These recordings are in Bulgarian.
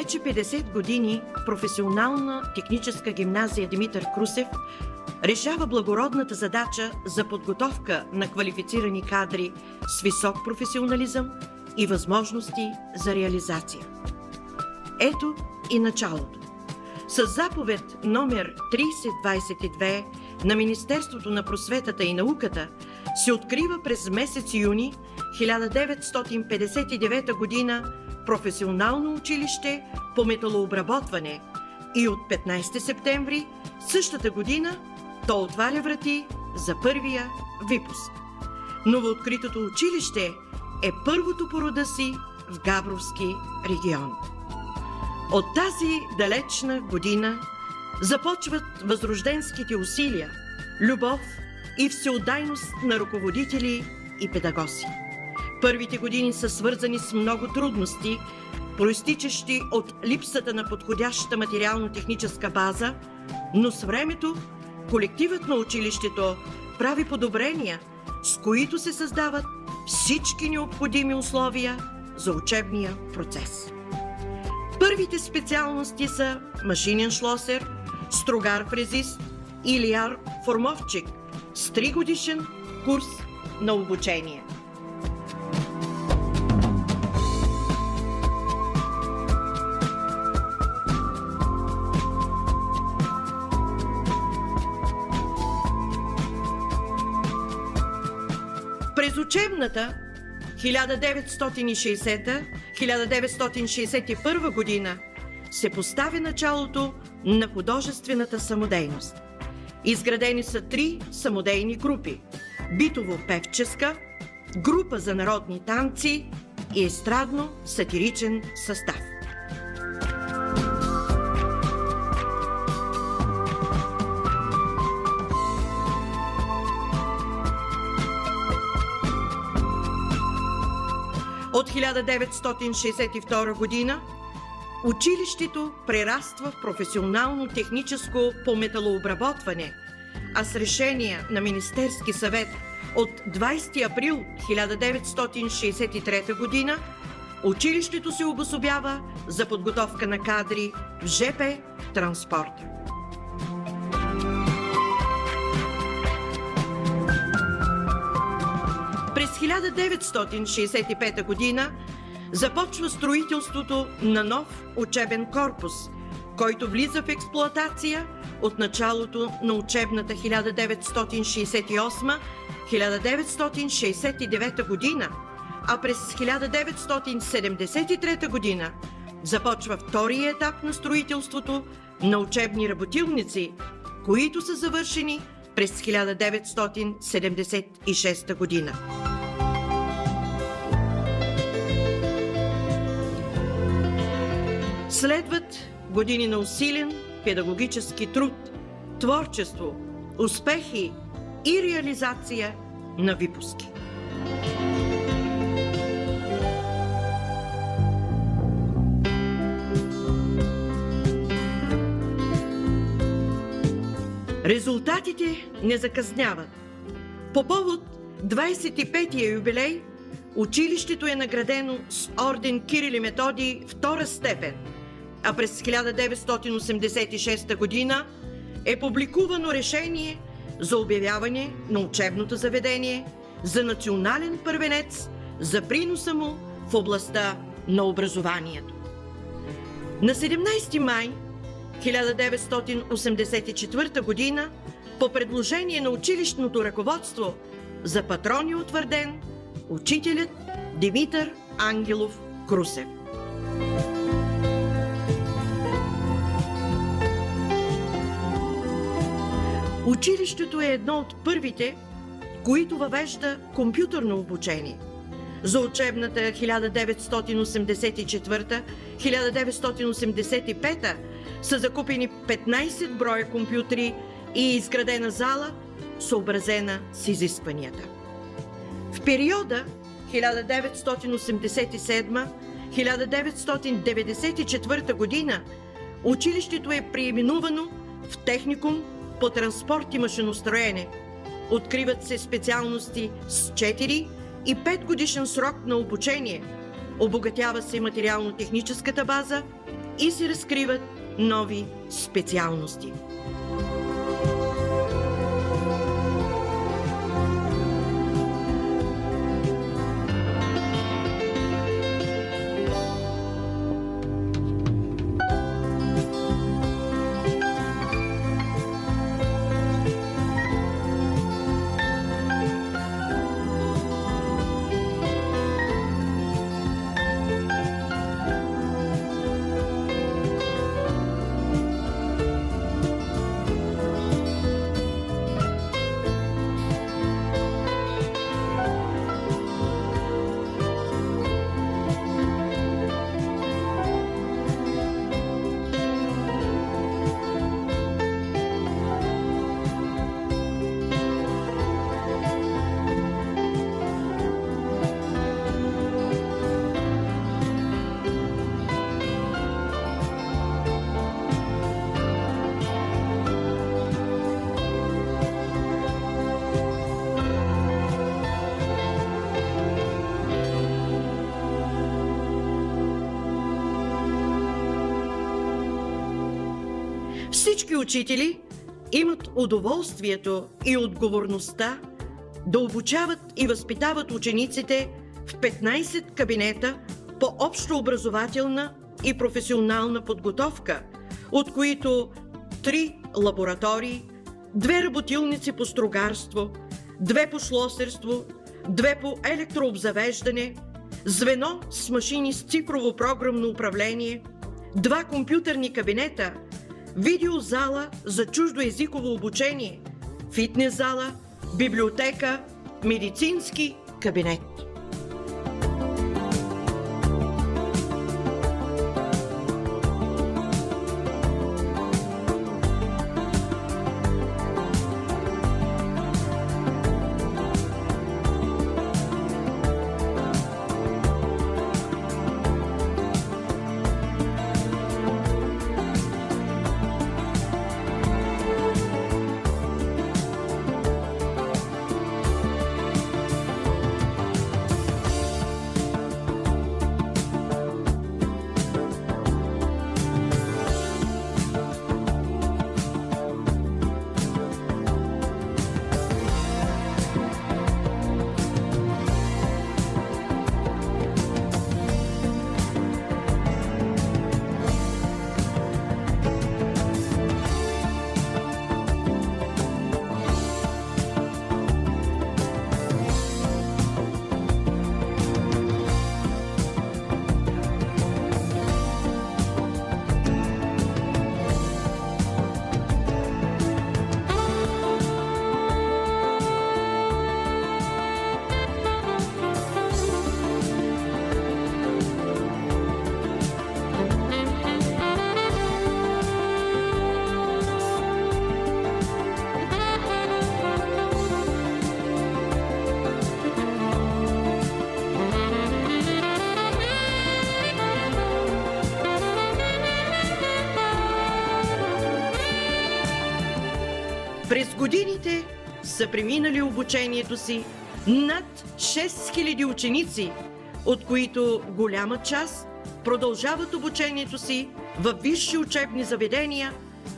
вече 50 години професионална техническа гимназия Димитър Крусев решава благородната задача за подготовка на квалифицирани кадри с висок професионализъм и възможности за реализация. Ето и началото. С заповед номер 3022 на Министерството на просветата и науката се открива през месец юни 1959 година професионално училище по металообработване и от 15 септември същата година то отваря врати за първия випуск. Новооткритото училище е първото по рода си в Габровски регион. От тази далечна година започват възрожденските усилия, любов и всеотдайност на ръководители и педагози. Първите години са свързани с много трудности, произтичащи от липсата на подходяща материално-техническа база, но с времето колективът на училището прави подобрения, с които се създават всички необходими условия за учебния процес. Първите специалности са машинен шлосер, стругар-фрезист и лияр-формовчик с 3-годишен курс на обучение. През учебната 1960-1961 година се поставя началото на художествената самодейност. Изградени са 3 самодейни групи – битово-певческа, група за народни танци и естрадно-сатиричен състав. От 1962 година училището прераства в професионално-техническо по металообработване, а с решение на Министерски съвет от 20 април 1963 година училището се обособява за подготовка на кадри в ЖП транспорта. През 1965 година започва строителството на нов учебен корпус, който влиза в експлоатация от началото на учебната 1968-1969 година, а през 1973 година започва втория етап на строителството на учебни работилници, които са завършени през 1976 година. Следват години на усилен педагогически труд, творчество, успехи и реализация на випуски. Резултатите не закъсняват. По повод 25-я юбилей училището е наградено с орден Кирил и Методий втора степен, а през 1986 година е публикувано решение за обявяване на учебното заведение за национален първенец за приноса му в областта на образованието. На 17 май 1984 година по предложение на училищното ръководство за патрон е утвърден учителят Димитър Ангелов Крусев. Училището е едно от първите, които въвежда компютърно обучение. За учебната 1984-1985 са закупени 15 броя компютри и изградена зала, съобразена с изискванията. В периода 1987-1994 година училището е преименувано в техникум по транспорт и машиностроене. Откриват се специалности с 4 и 5 годишен срок на обучение. Обогатява се материално-техническата база, и се разкриват нови специалности. Всички учители имат удоволствието и отговорността да обучават и възпитават учениците в 15 кабинета по общообразователна и професионална подготовка, от които 3 лаборатории, 2 работилници по стругарство, 2 по шлосерство, 2 по електрообзавеждане, звено с машини с цифрово програмно управление, 2 компютърни кабинета, видеозала за чуждоезиково обучение, фитнес зала, библиотека, медицински кабинет. През годините са преминали обучението си над 6000 ученици, от които голяма част продължават обучението си във висши учебни заведения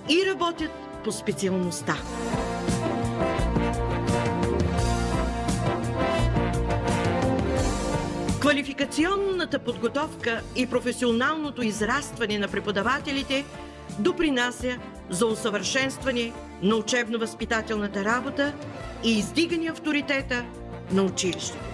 и работят по специалността. Квалификационната подготовка и професионалното израстване на преподавателите допринася за усъвършенстване на учебно-възпитателната работа и издигане авторитета на училището.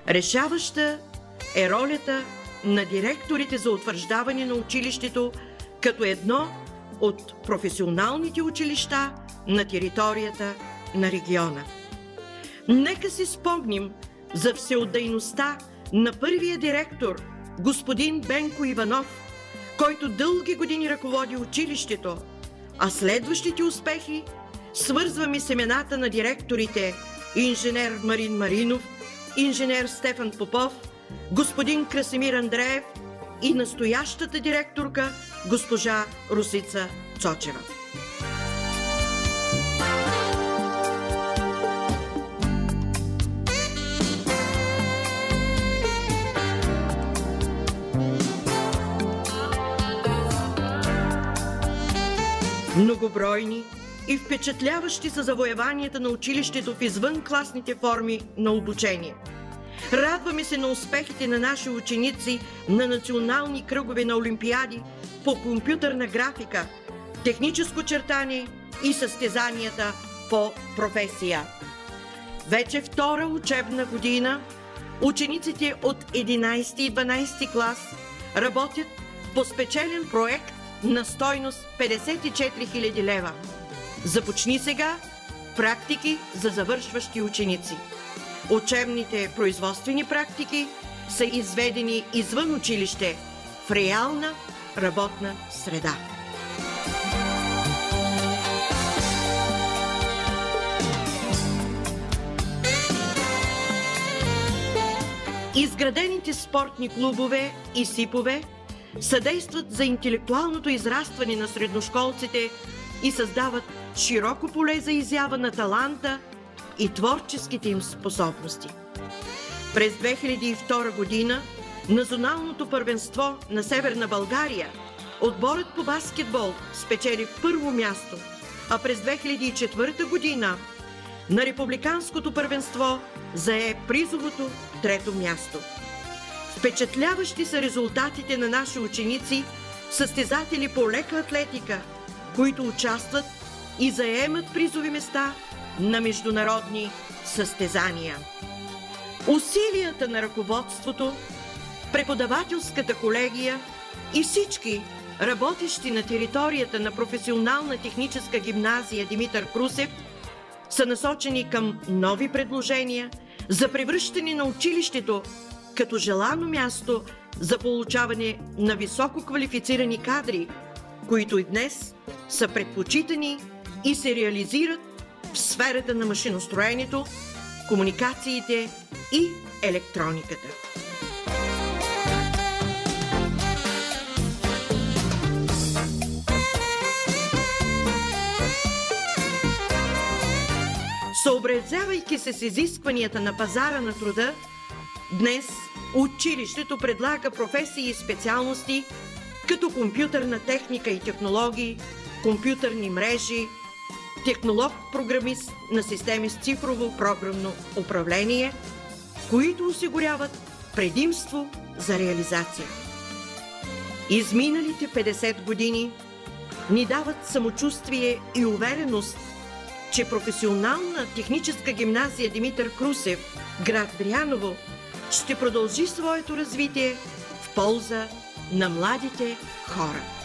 Решаваща е ролята на директорите за утвърждаване на училището като едно от професионалните училища на територията на региона. Нека си спомним за всеотдайността на първия директор, господин Бенко Иванов, който дълги години ръководи училището, а следващите успехи свързваме с имената на директорите инженер Марин Маринов, инженер Стефан Попов, господин Красимир Андреев и настоящата директорка госпожа Русица Цочева. Многобройни и впечатляващи са завоеванията на училището в извънкласните форми на обучение. Радваме се на успехите на наши ученици на национални кръгове на олимпиади по компютърна графика, техническо чертане и състезанията по професия. Вече втора учебна година учениците от 11 и 12 клас работят по спечелен проект на стойност 54 000 лева. Започни сега практики за завършващи ученици. Учебните производствени практики са изведени извън училище в реална работна среда. Изградените спортни клубове и СИП-ове съдействат за интелектуалното израстване на средношколците и създават широко поле за изява на таланта и творческите им способности. През 2002 година националното първенство на Северна България отборът по баскетбол спечели първо място, а през 2004 година на републиканското първенство зае призовото трето място. Впечатляващи са резултатите на наши ученици, състезатели по лека атлетика, които участват и заемат призови места на международни състезания. Усилията на ръководството, преподавателската колегия и всички работещи на територията на професионална техническа гимназия Димитър Крусев са насочени към нови предложения за превръщане на училището като желано място за получаване на високо квалифицирани кадри, които и днес са предпочитани и се реализират в сферата на машиностроенето, комуникациите и електрониката. Съобразявайки се с изискванията на пазара на труда, днес училището предлага професии и специалности като компютърна техника и технологии, компютърни мрежи, технолог-програмист на системи с цифрово програмно управление, които осигуряват предимство за реализация. Изминалите 50 години ни дават самочувствие и увереност, че професионална техническа гимназия Димитър Крусев, град Дряново, ще продължи своето развитие в полза на младите хора.